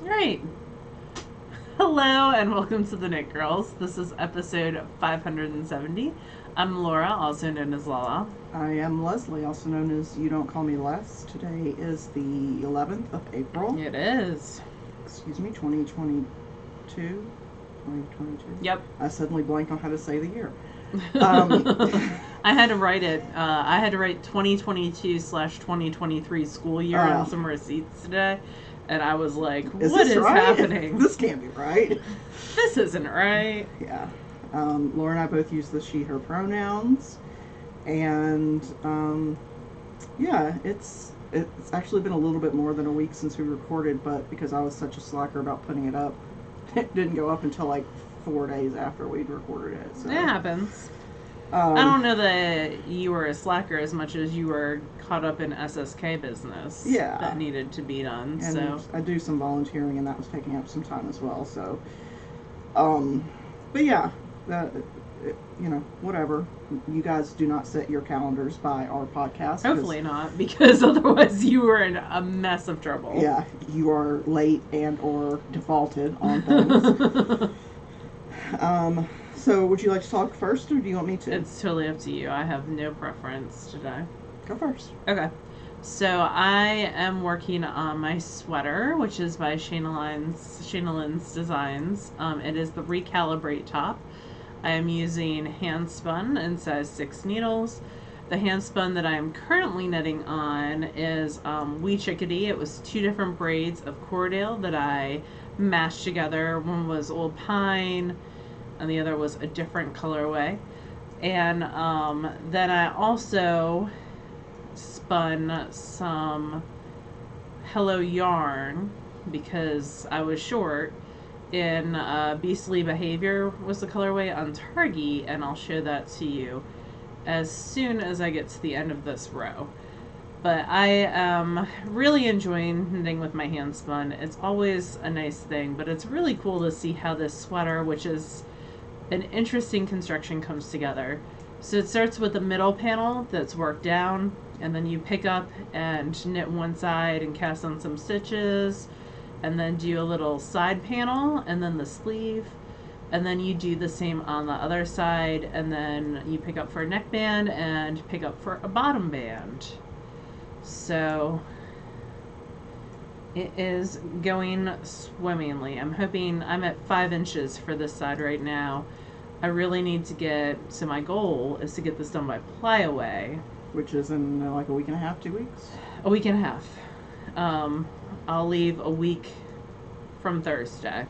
Right. Hello and welcome to the Knit Girls. This is episode 570. I'm Laura, also known as Lala. I am Leslie, also known as You Don't Call Me Les. Today is the 11th of April. It is. Excuse me, 2022. 2022. Yep. I suddenly blanked on how to say the year. I had to write it. I had to write 2022/2023 school year on some receipts today. And I was like, what is right? happening? This can't be right. This isn't right. Yeah. Laura and I both use the she, her pronouns. And, yeah, it's actually been a little bit more than a week since we recorded, but because I was such a slacker about putting it up, it didn't go up until like 4 days after we'd recorded it. So. It happens. I don't know that you were a slacker as much as you were caught up in SSK business that needed to be done. And so I do some volunteering, and that was taking up some time as well. So, but yeah, whatever. You guys do not set your calendars by our podcast. Hopefully not, because otherwise you were in a mess of trouble. Yeah, you are late and or defaulted on things. So would you like to talk first, or do you want me to? It's totally up to you. I have no preference today. Go first. Okay. So I am working on my sweater, which is by Shayna Designs. It is the Recalibrate top. I am using hand spun and size 6 needles. The hand spun that I am currently knitting on is Wee Chickadee. It was 2 different braids of Cordale that I mashed together. One was Old Pine, and the other was a different colorway. And then I also spun some Hello Yarn because I was short in Beastly Behavior was the colorway on Target, and I'll show that to you as soon as I get to the end of this row. But I am really enjoying knitting with my hand spun. It's always a nice thing, but it's really cool to see how this sweater, which is an interesting construction, comes together. So it starts with the middle panel that's worked down, and then you pick up and knit one side and cast on some stitches, and then do a little side panel, and then the sleeve, and then you do the same on the other side, and then you pick up for a neckband and pick up for a bottom band. So it is going swimmingly. I'm hoping I'm at 5 inches for this side right now. I really need to get, so my goal is to get this done by ply away. Which is in like a week and a half, 2 weeks? A week and a half. I'll leave a week from Thursday.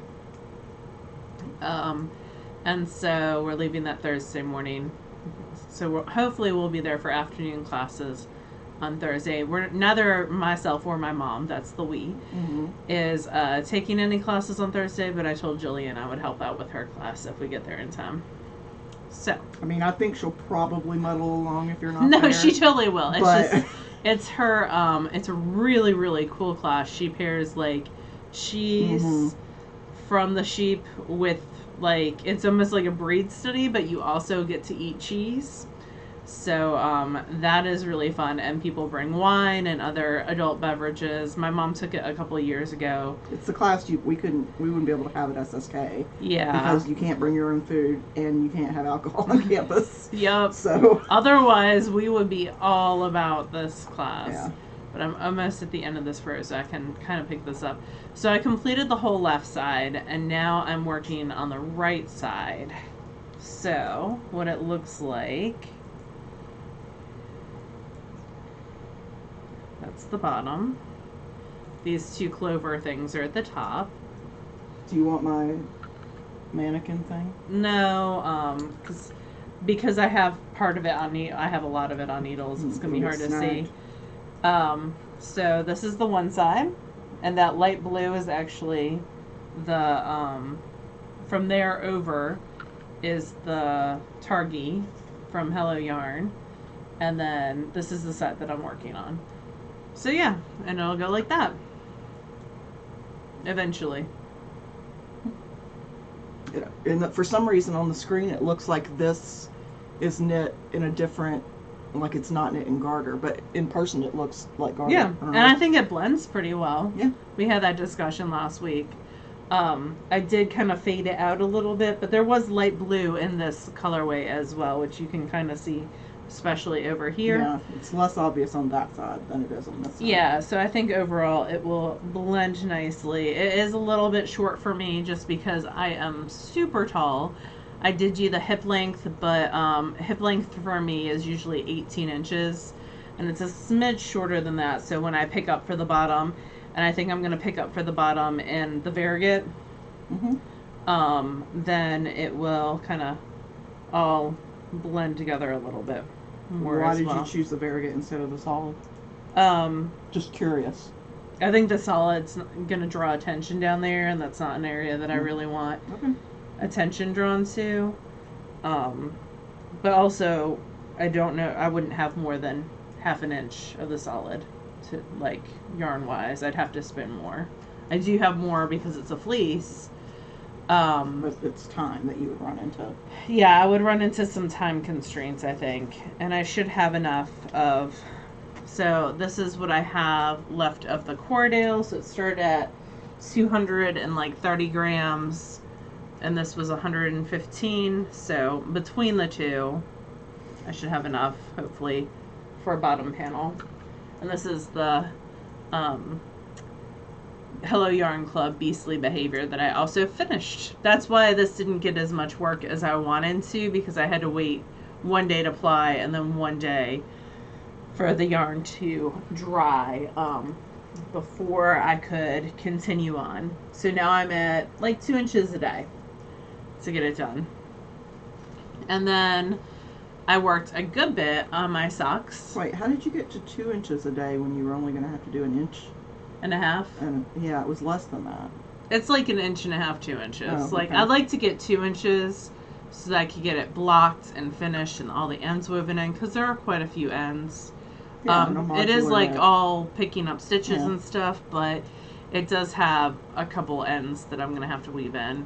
And so we're leaving that Thursday morning. So hopefully we'll be there for afternoon classes on Thursday. We're neither myself or my mom, that's the we, is taking any classes on Thursday, but I told Jillian I would help out with her class if we get there in time. So I mean, I think she'll probably muddle along if you're not No, there. she totally will. It's but... just it's her it's a really, really cool class. She pairs like cheese from the sheep with like, it's almost like a breed study, but you also get to eat cheese. So that is really fun, and people bring wine and other adult beverages. My mom took it a couple of years ago. It's the class we wouldn't be able to have at SSK. Yeah. Because you can't bring your own food and you can't have alcohol on campus. Yep. So otherwise we would be all about this class. Yeah. But I'm almost at the end of this row, so I can kind of pick this up. So I completed the whole left side, and now I'm working on the right side. So what it looks like, that's the bottom. These 2 clover things are at the top. Do you want my mannequin thing? No, because I have part of it on I have a lot of it on needles. It's gonna be hard to see. So this is the one side, and that light blue is actually the from there over is the Targi from Hello Yarn, and then this is the side that I'm working on. So yeah, and it'll go like that eventually. And for some reason on the screen it looks like this is knit in a different like it's not knit and garter, but in person it looks like garter. Yeah, and I think it blends pretty well. Yeah. We had that discussion last week. I did kind of fade it out a little bit, but there was light blue in this colorway as well, which you can kind of see, especially over here. Yeah, it's less obvious on that side than it is on this side. Yeah, so I think overall it will blend nicely. It is a little bit short for me just because I am super tall. I did do the hip length, but hip length for me is usually 18 inches, and it's a smidge shorter than that. So when I pick up for the bottom, and I think I'm going to pick up for the bottom in the variegated, then it will kind of all blend together a little bit more. Why as did well. you choose the variegated instead of the solid? Just curious. I think the solid's going to draw attention down there, and that's not an area that I really want attention drawn to. But also, I don't know, I wouldn't have more than half an inch of the solid to, like, yarn wise. I'd have to spin more. I do have more because it's a fleece. But it's time that you would run into. Yeah, I would run into some time constraints, I think. And I should have enough of... So this is what I have left of the Cordale. So it started at 230 grams. And this was 115. So between the two, I should have enough, hopefully, for a bottom panel. And this is the Hello Yarn Club Beastly Behavior that I also finished. That's why this didn't get as much work as I wanted to, because I had to wait one day to ply and then one day for the yarn to dry before I could continue on. So now I'm at like 2 inches a day to get it done. And then I worked a good bit on my socks. Wait, how did you get to 2 inches a day when you were only going to have to do an inch? And a half. And yeah, it was less than that. It's like an inch and a half, 2 inches. Oh, Like, okay. I'd like to get 2 inches so that I could get it blocked and finished and all the ends woven in, because there are quite a few ends. Yeah, It is like knit. all picking up stitches Yeah. and stuff, but it does have a couple ends that I'm going to have to weave in.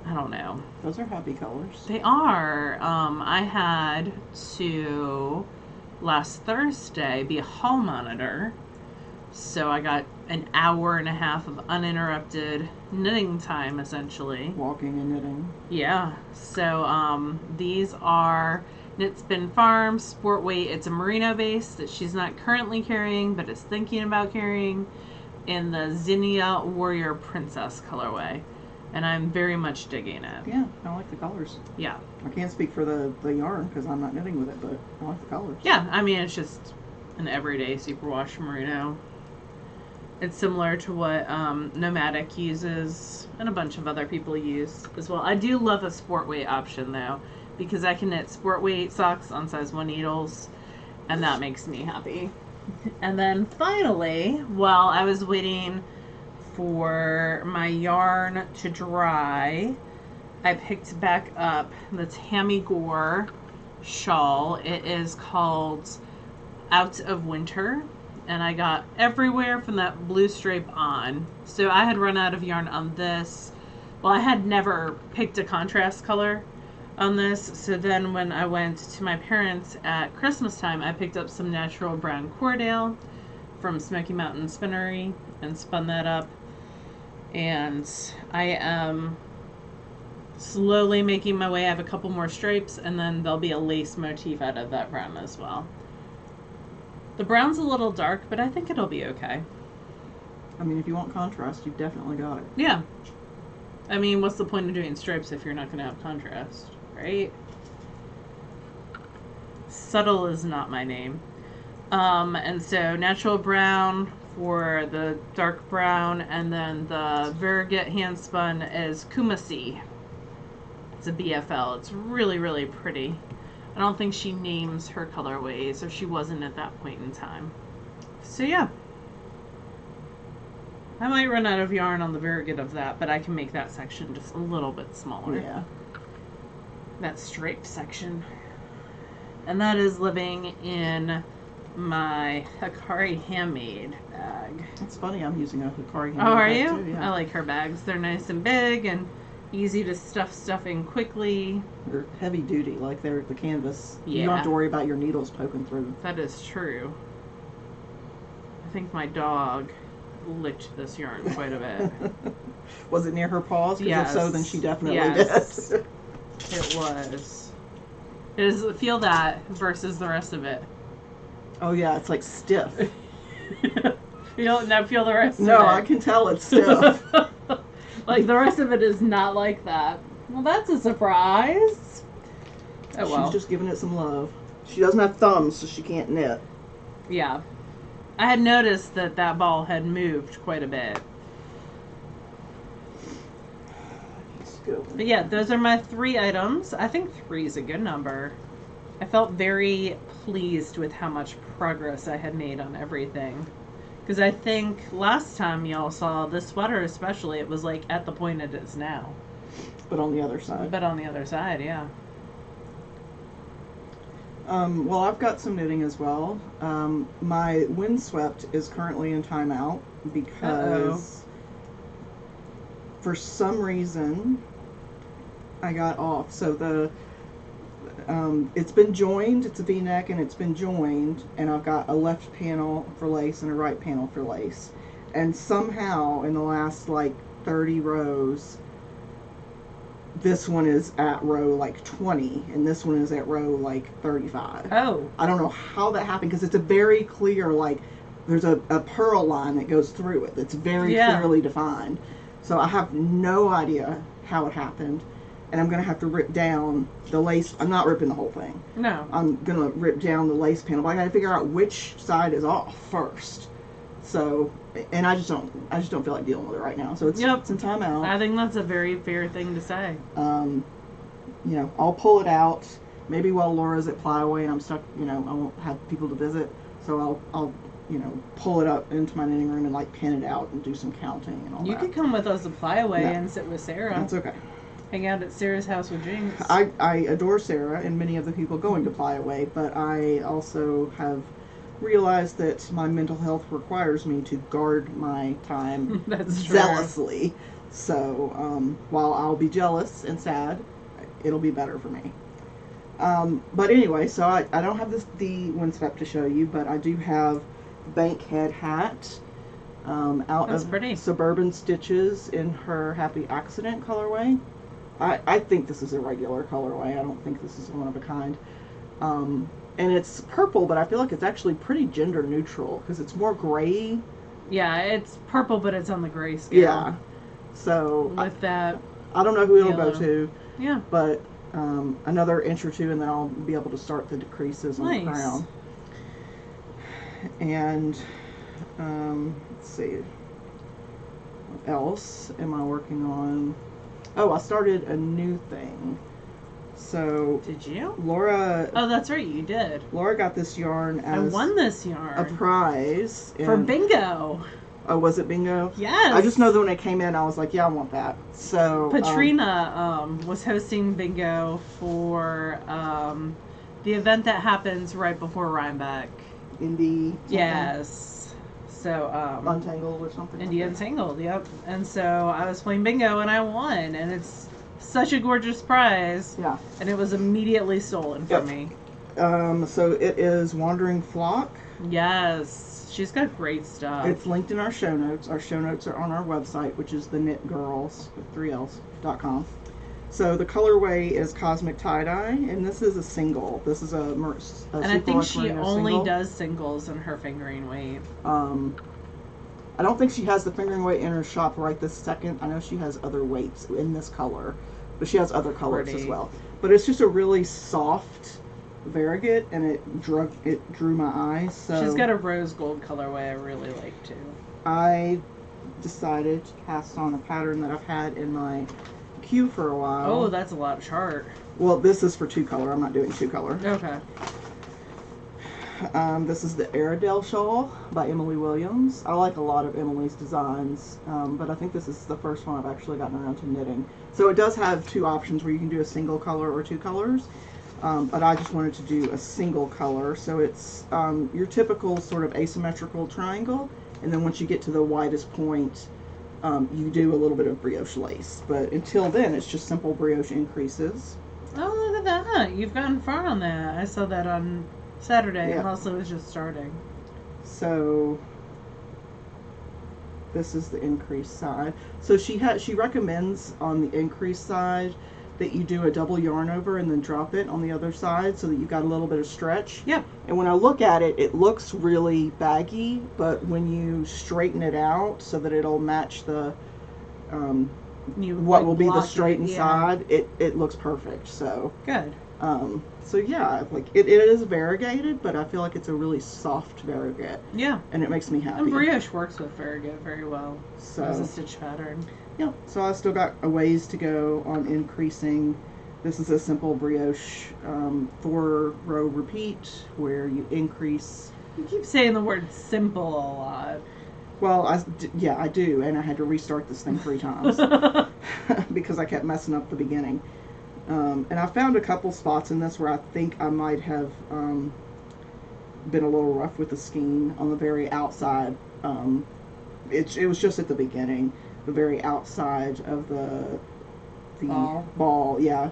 I don't know. Those are happy colors. They are. I had to, last Thursday, be a hall monitor. So I got an hour and a half of uninterrupted knitting time, essentially. Walking and knitting. Yeah. So these are Knit Spin Farm Sport Weight. It's a merino base that she's not currently carrying, but is thinking about carrying, in the Zinnia Warrior Princess colorway. And I'm very much digging it. Yeah, I like the colors. Yeah. I can't speak for the yarn because I'm not knitting with it, but I like the colors. Yeah, I mean, it's just an everyday superwash merino. It's similar to what Nomadic uses and a bunch of other people use as well. I do love a sport weight option though, because I can knit sport weight socks on size 1 needles, and that makes me happy. And then finally, while I was waiting for my yarn to dry, I picked back up the Tammy Gore shawl. It is called Out of Winter, and I got everywhere from that blue stripe on. So I had run out of yarn on this. Well, I had never picked a contrast color on this, so then when I went to my parents at Christmas time, I picked up some natural brown Cordale from Smoky Mountain Spinnery and spun that up. And I am slowly making my way. I have a couple more stripes, and then there'll be a lace motif out of that brown as well. The brown's a little dark, but I think it'll be okay. I mean, if you want contrast, you've definitely got it. Yeah. I mean, what's the point of doing stripes if you're not going to have contrast, right? Subtle is not my name. And so natural brown for the dark brown, and then the variegated hand spun is Kumasi. It's a BFL. It's really, really pretty. I don't think she names her colorways, or she wasn't at that point in time. So yeah. I might run out of yarn on the variegated of that, but I can make that section just a little bit smaller. Yeah. That striped section. And that is living in my Hikari Handmade bag. It's funny, I'm using a Hikari Oh, are bag you? too, yeah. I like her bags. They're nice and big, and easy to stuff in quickly. They're heavy duty, like they're the canvas. Yeah. You don't have to worry about your needles poking through. That is true. I think my dog licked this yarn quite a bit. Was it near her paws? Because Yes. if so, then she definitely Yes. did. It was. It is, feel that versus the rest of it. Oh yeah, it's like stiff. Feel the rest of it. No, I can tell it's stiff. Like the rest of it is not like that. Well, that's a surprise. Oh well. She's just giving it some love. She doesn't have thumbs, so she can't knit. Yeah. I had noticed that ball had moved quite a bit. But yeah, those are my 3 items. I think 3 is a good number. I felt very pleased with how much progress I had made on everything. Because I think last time y'all saw this sweater especially, it was like at the point it is now. But on the other side. But on the other side, yeah. Well, I've got some knitting as well. My windswept is currently in timeout because for some reason I got off. So it's been joined, it's a V-neck and it's been joined, and I've got a left panel for lace and a right panel for lace. And somehow in the last like 30 rows, this one is at row like 20 and this one is at row like 35. Oh. I don't know how that happened because it's a very clear, like, there's a purl line that goes through it that's very clearly defined. So I have no idea how it happened. And I'm going to have to rip down the lace. I'm not ripping the whole thing. No. I'm going to rip down the lace panel. But I got to figure out which side is off first. So, and I just don't feel like dealing with it right now. So it's in timeout. I think that's a very fair thing to say. You know, I'll pull it out. Maybe while Laura's at Flyaway and I'm stuck, you know, I won't have people to visit. So I'll you know, pull it up into my knitting room and like pin it out and do some counting and all that. You could come with us to Flyaway and sit with Sarah. That's okay. Hang out at Sarah's house with Jinx. I adore Sarah and many of the people going to Flyaway, but I also have realized that my mental health requires me to guard my time zealously. So while I'll be jealous and sad, it'll be better for me. But anyway, so I don't have the windswept to show you, but I do have Bankhead hat out That's of pretty. Suburban Stitches in her Happy Accident colorway. I think this is a regular colorway. I don't think this is one of a kind. And it's purple, but I feel like it's actually pretty gender neutral because it's more gray. Yeah, it's purple, but it's on the gray scale. Yeah. So with that, I don't know who it'll yellow. go to. Yeah. But another inch or two, and then I'll be able to start the decreases on the crown. And let's see, what else am I working on? Oh, I started a new thing. So did you? Laura. Oh, that's right, you did. Laura got this yarn as I won this yarn. A prize For bingo. Oh, was it bingo? Yes. I just know that when it came in, I was like, yeah, I want that. So Patrina was hosting bingo for the event that happens right before Rhinebeck. Indie. Something. Yes. So Untangled or something. Indie Untangled, yep. And so I was playing bingo and I won, and it's such a gorgeous prize. Yeah. And it was immediately stolen from me. So it is Wandering Flock. Yes. She's got great stuff. It's linked in our show notes. Our show notes are on our website, which is TheKnitGirlls with 3Ls.com. So the colorway is Cosmic Tie-Dye, and this is a single. This is a and I think she only single. does singles in her fingering weight. I don't think she has the fingering weight in her shop right this second. I know she has other weights in this color, but she has other colors as well. But it's just a really soft variegated, and it drew my eyes. So she's got a rose gold colorway I really like too. I decided to cast on a pattern that I've had in my queue for a while. Oh, that's a lot of chart. Well, this is for 2-color. I'm not doing 2-color. Okay. This is the Airedale shawl by Emily Williams. I like a lot of Emily's designs, but I think this is the first one I've actually gotten around to knitting. So it does have 2 options where you can do a single color or 2 colors, but I just wanted to do a single color. So it's your typical sort of asymmetrical triangle, and then once you get to the widest point, you do a little bit of brioche lace. But until then, it's just simple brioche increases. Oh, look at that. You've gotten far on that. I saw that on Saturday. Yeah. Mostly was just starting. So this is the increase side. So she recommends on the increase side that you do a double yarn over and then drop it on the other side so that you've got a little bit of stretch. Yep. And when I look at it, it looks really baggy, but when you straighten it out so that it'll match the what will be the straightened side, it looks perfect. So good. So yeah, like it is variegated, but I feel like it's a really soft variegate. Yeah. And it makes me happy. And brioche works with variegated very well So as a stitch pattern. yeah, so I still got a ways to go on increasing. This is a simple brioche 4-row repeat where you increase. You keep saying the word simple a lot. Well, I do, and I had to restart this thing 3 times because I kept messing up the beginning. And I found a couple spots in this where I think I might have been a little rough with the skein on the very outside. It was just at the beginning, the very outside of the ball, yeah.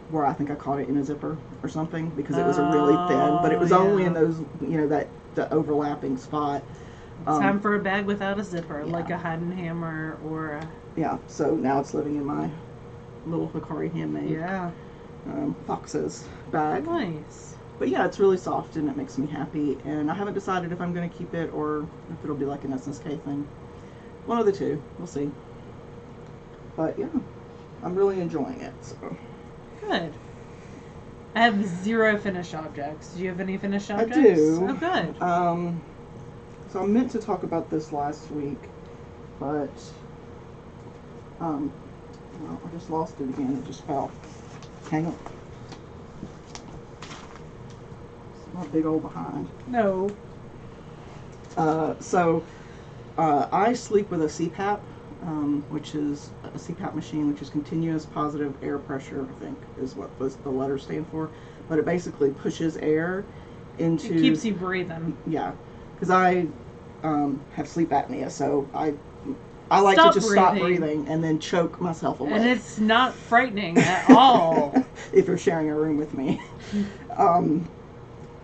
Where I think I caught it in a zipper or something because it was a really thin, but it was only in those, the overlapping spot. Time for a bag without a zipper, yeah. like a Heidenhammer or a... Yeah, so now it's living in my little Hikari Handmade Fox's bag. Nice. But yeah, it's really soft and it makes me happy. And I haven't decided if I'm going to keep it or if it'll be like an SSK thing. One of the two. We'll see. But yeah, I'm really enjoying it. So good. I have 0 finished objects. Do you have any finished objects? I do. Oh, good. So I meant to talk about this last week, but well, I just lost it again. It just fell. Hang on. It's my big old behind. No. I sleep with a CPAP, which is a CPAP machine, which is continuous positive air pressure, I think is what the letters stand for. But it basically pushes air into... It keeps you breathing. Yeah. Because I have sleep apnea, so I like to just stop breathing and then choke myself away. And it's not frightening at all. If you're sharing a room with me.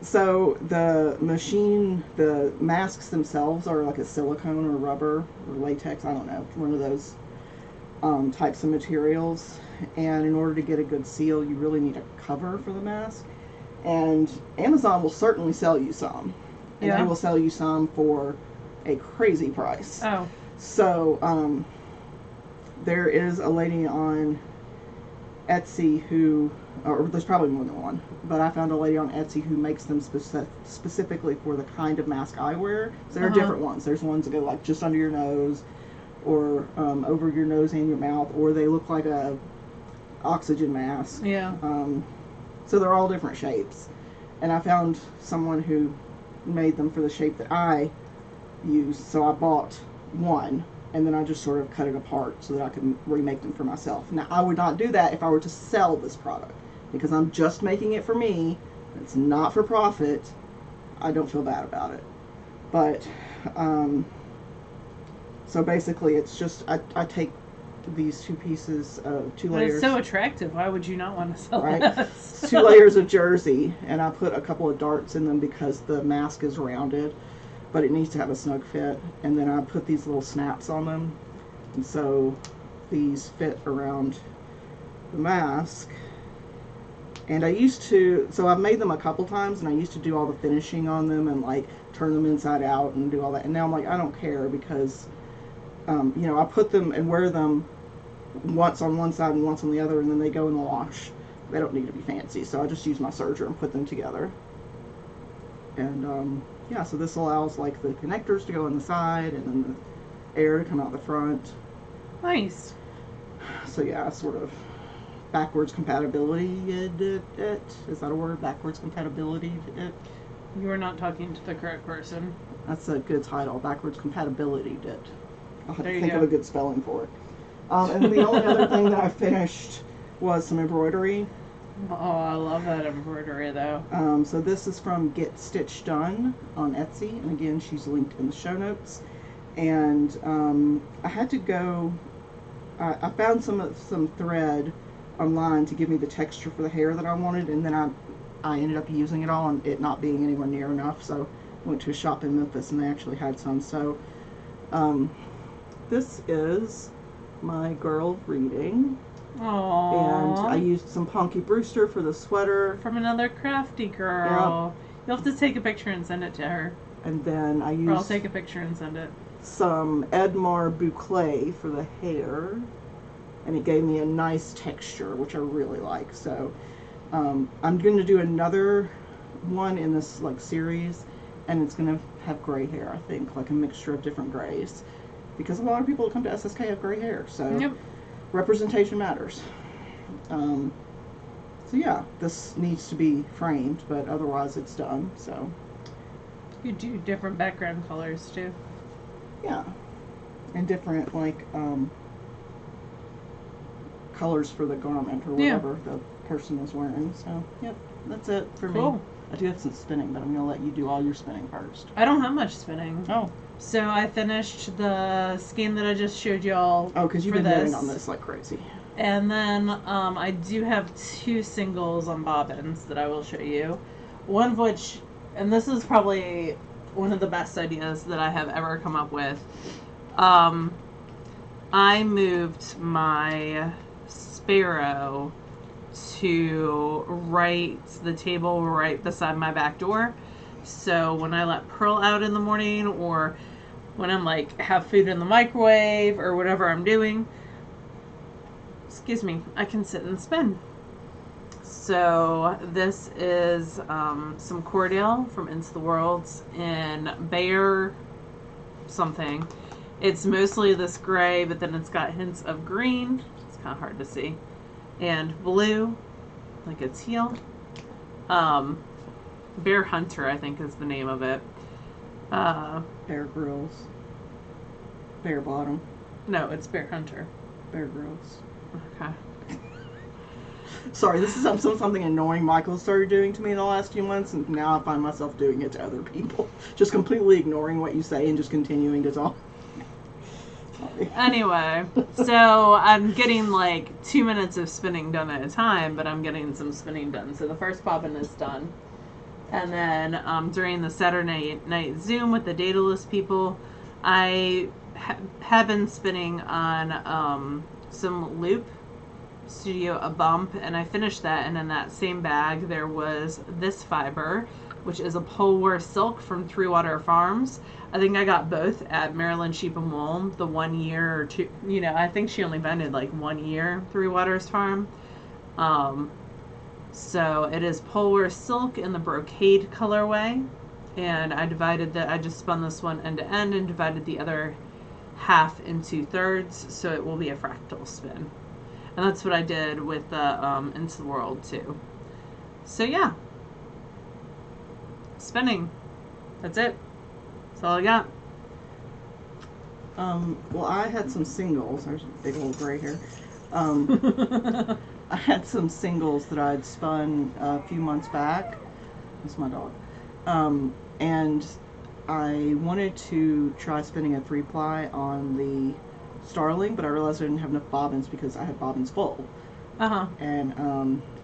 So the machine, the masks themselves are like a silicone or rubber or latex, I don't know, one of those types of materials. And in order to get a good seal, you really need a cover for the mask. And Amazon will certainly sell you some. And they will sell you some for a crazy price. Oh. So, there is a lady on Etsy who, or there's probably more than one, but I found a lady on Etsy who makes them specifically for the kind of mask I wear. So there are different ones. There's ones that go like just under your nose, or over your nose and your mouth, or they look like a oxygen mask. Yeah. So they're all different shapes. And I found someone who made them for the shape that I use, so I bought one and then I just sort of cut it apart so that I can remake them for myself. Now I would not do that if I were to sell this product, because I'm just making it for me. It's not for profit. I don't feel bad about it. But so basically it's just I take these 2 pieces of 2 layers. It's so attractive. Why would you not want to sell right? this? 2 layers of jersey, and I put a couple of darts in them because the mask is rounded, but it needs to have a snug fit. And then I put these little snaps on them, and so these fit around the mask. And I used to, so I've made them a couple times, and I used to do all the finishing on them and like turn them inside out and do all that. And now I'm like, I don't care, because I put them and wear them once on one side and once on the other, and then they go in the wash. They don't need to be fancy, so I just use my serger and put them together. And yeah, so this allows like the connectors to go on the side and then the air to come out the front. Nice. So yeah, sort of backwards compatibility-ied it. Is that a word? Backwards compatibility-ied? You are not talking to the correct person. That's a good title. Backwards compatibility-ied. I'll have to think go. of a good spelling for it. And then the only other thing that I finished was some embroidery. Oh, I love that embroidery though. So this is from Get Stitched Done on Etsy, and again, she's linked in the show notes. and I had to go. I found some thread online to give me the texture for the hair that I wanted, and then I ended up using it all and it not being anywhere near enough. So I went to a shop in Memphis and they actually had some. So this is my girl reading. Aww. And I used some Punky Brewster for the sweater. From another crafty girl. Yep. You'll have to take a picture and send it to her. And then I used... Or I'll take a picture and send it. Some Edmar Bouclé for the hair. And it gave me a nice texture, which I really like. So I'm going to do another one in this like series. And it's going to have gray hair, I think. Like a mixture of different grays. Because a lot of people that come to SSK have gray hair. So... Yep. Representation matters. So yeah, this needs to be framed, but otherwise it's done. So you do different background colors too. Yeah, and different like colors for the garment or whatever the person is wearing. So yep, that's it for me. I do have some spinning, but I'm gonna let you do all your spinning first. I don't have much spinning. Oh. So I finished the skein that I just showed y'all. Oh, because you've been knitting on this like crazy. And then I do have 2 singles on bobbins that I will show you. One of which, and this is probably one of the best ideas that I have ever come up with. I moved my sparrow to the table right beside my back door. So when I let Pearl out in the morning, or when I'm like have food in the microwave or whatever I'm doing, excuse me, I can sit and spin. So this is some Cordale from Into the Worlds in Bear something. It's mostly this gray, but then it's got hints of green. It's kind of hard to see. And blue, like a teal. Bear Hunter, I think, is the name of it. Bear Grylls. Bear Bottom. No, it's Bear Hunter. Bear Grylls. Okay. Sorry, this is something annoying Michael started doing to me in the last few months, and now I find myself doing it to other people. Just completely ignoring what you say and just continuing to talk. Anyway, so I'm getting like 2 minutes of spinning done at a time, but I'm getting some spinning done. So the first bobbin is done. And then during the Saturday night Zoom with the Daedalus people, I have been spinning on some loop, Studio A Bump, and I finished that. And in that same bag there was this fiber, which is a Polewar silk from Three Water Farms. I think I got both at Maryland Sheep and Wool, the 1 year or 2, I think she only vended like 1 year, Three Waters Farm. So it is Polewar silk in the brocade colorway, and I just spun this one end to end and divided the other half into thirds, so it will be a fractal spin. And that's what I did with the Into the World too. So yeah, spinning. That's it. That's all I got. Well, I had some singles. There's a big old gray hair. I had some singles that I'd spun a few months back. That's my dog. And I wanted to try spinning a 3-ply on the Starling, but I realized I didn't have enough bobbins because I had bobbins full. And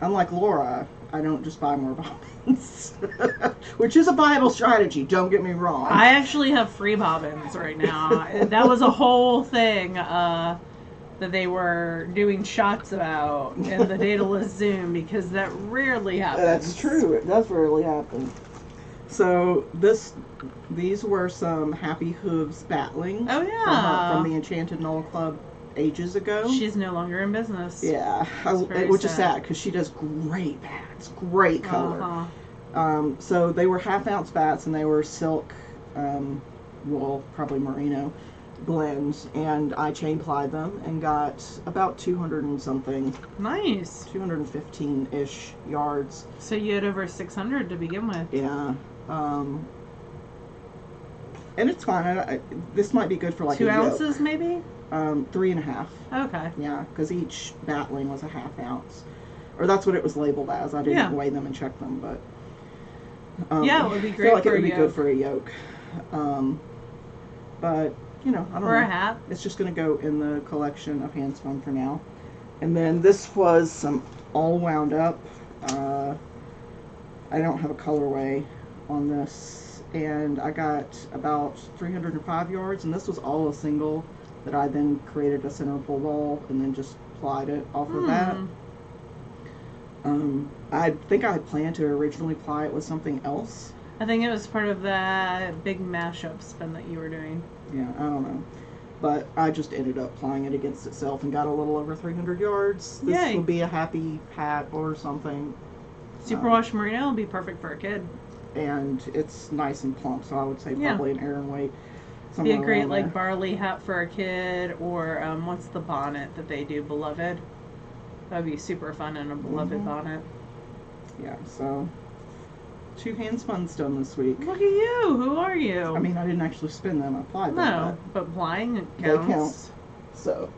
unlike Laura, I don't just buy more bobbins, which is a viable strategy, don't get me wrong. I actually have free bobbins right now. That was a whole thing that they were doing shots about in the Daedalus Zoom, because that rarely happens. That's true. It does rarely happen. So these were some Happy Hooves battling. Oh yeah, from the Enchanted Knoll Club ages ago. She's no longer in business. Yeah, which is sad because she does great bats, great color. So they were 1/2 ounce bats and they were silk, wool, probably merino blends, and I chain plied them and got about 200 and something. Nice. 215-ish yards. So you had over 600 to begin with. Yeah. And it's fine. This might be good for like 2 a ounces yoke. maybe? 3.5. Okay. Yeah, because each batling was a 1/2 ounce. Or that's what it was labeled as. I didn't weigh them and check them, but... yeah, it would be great I feel like for it would be a good for a yoke. But, you know, I don't Or know. a hat. It's just going to go in the collection of hand spun for now. And then this was some all wound up. I don't have a colorway on this, and I got about 305 yards, and this was all a single that I then created a center pull ball and then just plied it off of that. I think I had planned to originally ply it with something else. I think it was part of that big mashup spin that you were doing. Yeah, I don't know. But I just ended up plying it against itself and got a little over 300 yards. This Yay. would be a happy hat or something. Superwash merino will be perfect for a kid. And it's nice and plump, so I would say probably an Aran weight. Be a great like barley hat for a kid, or what's the bonnet that they do, Beloved? That would be super fun in a Beloved bonnet. Yeah, so 2 hand spuns done this week. Look at you! Who are you? I mean, I didn't actually spin them, I applied them. No, but plying counts. They count. So,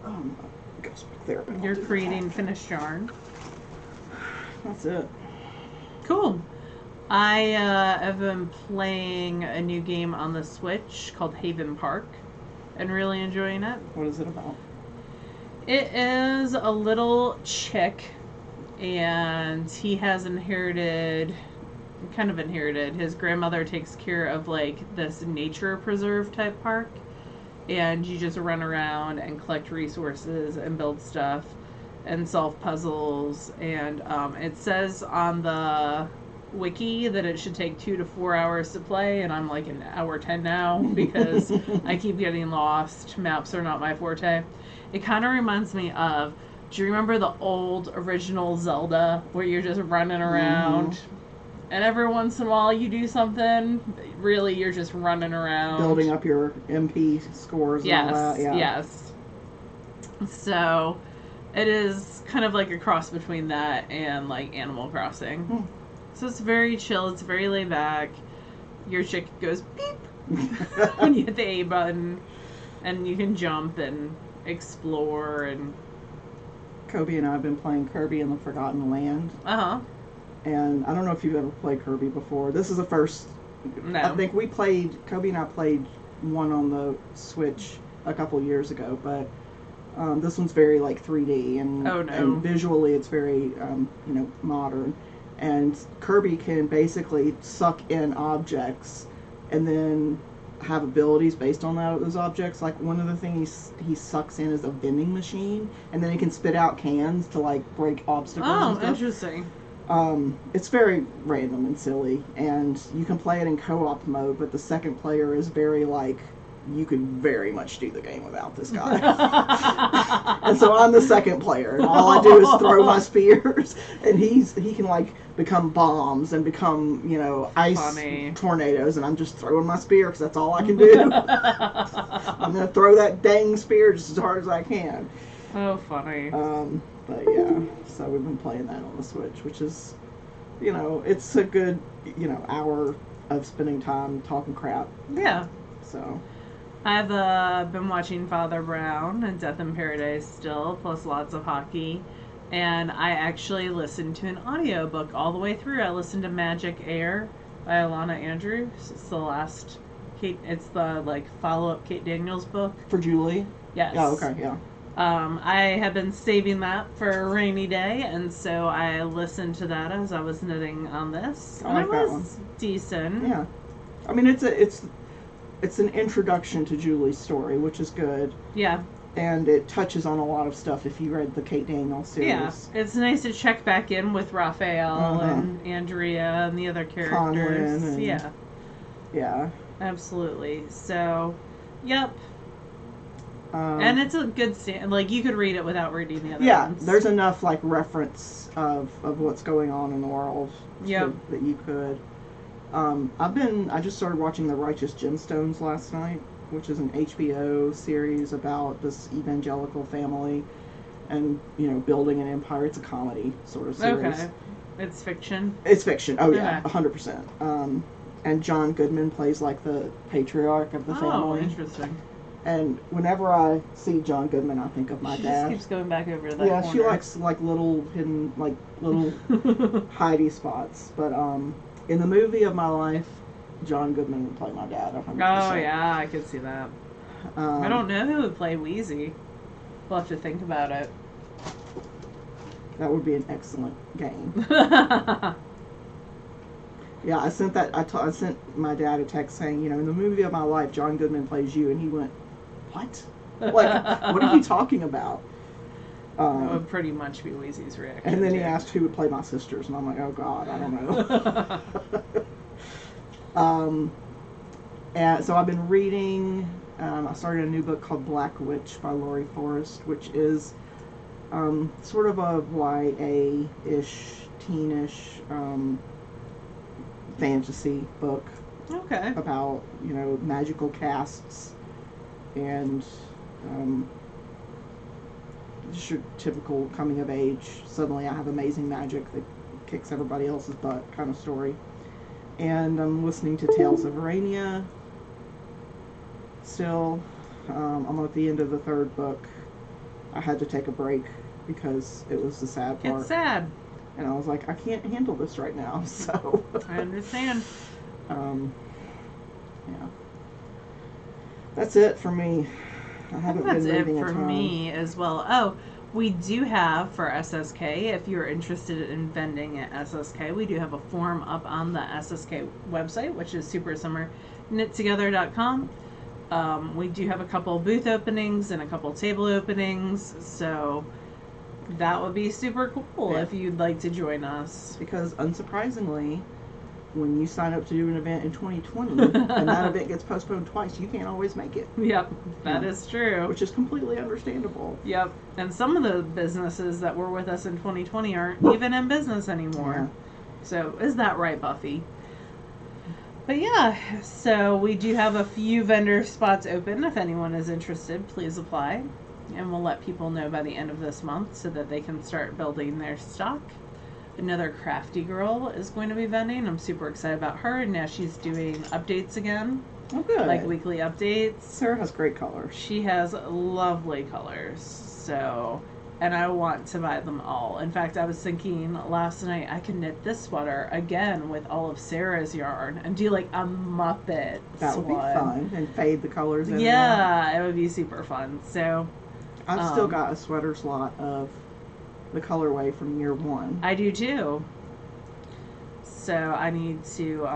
it goes back there. You're creating finished yarn. That's it. Cool. I have been playing a new game on the Switch called Haven Park and really enjoying it. What is it about? It is a little chick, and he has inherited, his grandmother takes care of like this nature preserve type park, and you just run around and collect resources and build stuff and solve puzzles, and it says on the wiki that it should take 2 to 4 hours to play, and I'm like an hour 10 now because I keep getting lost. Maps are not my forte. It kind of reminds me of, do you remember the old original Zelda where you're just running around and every once in a while you do something, really you're just running around building up your MP scores and all that? Yeah. Yes. So it is kind of like a cross between that and like Animal Crossing. So it's very chill, it's very laid back. Your chick goes beep when you hit the A button, and you can jump and explore. And Kobe and I have been playing Kirby in the Forgotten Land. And I don't know if you've ever played Kirby before. This is the first. No. I think Kobe and I played one on the Switch a couple years ago, but this one's very like 3D and visually it's very modern. And Kirby can basically suck in objects and then have abilities based on those objects. Like one of the things he sucks in is a vending machine, and then he can spit out cans to like break obstacles. Oh, interesting. It's very random and silly, and you can play it in co-op mode, but the second player is very like, you could very much do the game without this guy. And so I'm the second player, and all I do is throw my spears, and he can like become bombs and become, ice tornadoes, and I'm just throwing my spear because that's all I can do. I'm going to throw that dang spear just as hard as I can. Oh, funny. But yeah, so we've been playing that on the Switch, which is, it's a good, hour of spending time talking crap. Yeah. So I've been watching Father Brown and Death in Paradise still, plus lots of hockey. And I actually listened to an audiobook all the way through. I listened to Magic Air by Alana Andrews. It's the last it's the like follow-up Kate Daniels book. For Julie? Yes. Oh, okay, yeah. I have been saving that for a rainy day, and so I listened to that as I was knitting on this. I like that one. It was decent. Yeah. I mean, it's an introduction to Julie's story, which is good. Yeah. And it touches on a lot of stuff if you read the Kate Daniels series. Yeah, it's nice to check back in with Raphael and Andrea and the other characters. And, yeah. Absolutely. So, yep. And it's a good like you could read it without reading the other ones. There's enough like reference of what's going on in the world that you could. I just started watching The Righteous Gemstones last night, which is an HBO series about this evangelical family and, building an empire. It's a comedy sort of series. Okay. It's fiction? It's fiction. Oh, yeah, 100%. And John Goodman plays, like, the patriarch of the family. Oh, interesting. And whenever I see John Goodman, I think of my dad. She just keeps going back over to that corner. She likes, like, little hidden, like, little hidey spots. But, in the movie of my life, John Goodman would play my dad 100%. Oh yeah, I could see that. I don't know who would play Wheezy. We'll have to think about it. That would be an excellent game. Yeah, I sent that. I sent my dad a text saying, in the movie of my life, John Goodman plays you, and he went, "What? Like, what are you talking about?" That would pretty much be Wheezy's reaction. And then he asked who would play my sisters, and I'm like, "Oh God, I don't know." And so I've been reading. I started a new book called Black Witch by Laurie Forrest, which is sort of a YA-ish, teenish fantasy book. Okay. About, magical casts and just your typical coming of age, suddenly I have amazing magic that kicks everybody else's butt kind of story. And I'm listening to Tales of Urania still. I'm at the end of the third book. I had to take a break because it was the sad part. It's sad. And I was like, I can't handle this right now, so. I understand. Yeah. That's it for me. I haven't been reading a ton. That's it for me as well. Oh, we do have for SSK, if you're interested in vending at SSK, we do have a form up on the SSK website, which is supersummerknittogether.com. We do have a couple booth openings and a couple table openings, so that would be super cool if you'd like to join us. Because unsurprisingly, when you sign up to do an event in 2020 and that event gets postponed twice, you can't always make it. Yep, that is true. Which is completely understandable. Yep, and some of the businesses that were with us in 2020 aren't even in business anymore. Yeah. So, is that right, Buffy? But yeah, so we do have a few vendor spots open. If anyone is interested, please apply. And we'll let people know by the end of this month so that they can start building their stock. Another crafty girl is going to be vending. I'm super excited about her. And now she's doing updates again. Oh, good. Like weekly updates. Sarah has great colors. She has lovely colors. So, and I want to buy them all. In fact, I was thinking last night I could knit this sweater again with all of Sarah's yarn and do like a Muppet That would be fun. And fade the colors in. Yeah, it would be super fun. So, I've still got a sweater slot of the colorway from year one. I do too. So I need to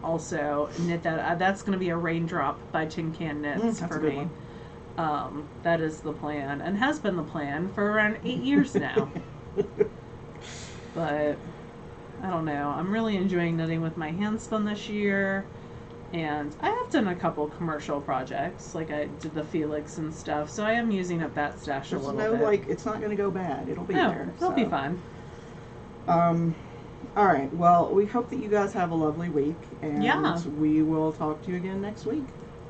also knit that. That's going to be a Raindrop by Tin Can Knits for me. That is the plan, and has been the plan for around 8 years now. But I don't know. I'm really enjoying knitting with my hand spun this year. And I have done a couple commercial projects, like I did the Felix and stuff, so I am using up that stash a little bit. It's not going to go bad. It'll be there. It'll be fun. All right. Well, we hope that you guys have a lovely week, and yeah. we will talk to you again next week.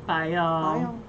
Bye, y'all. Bye, y'all.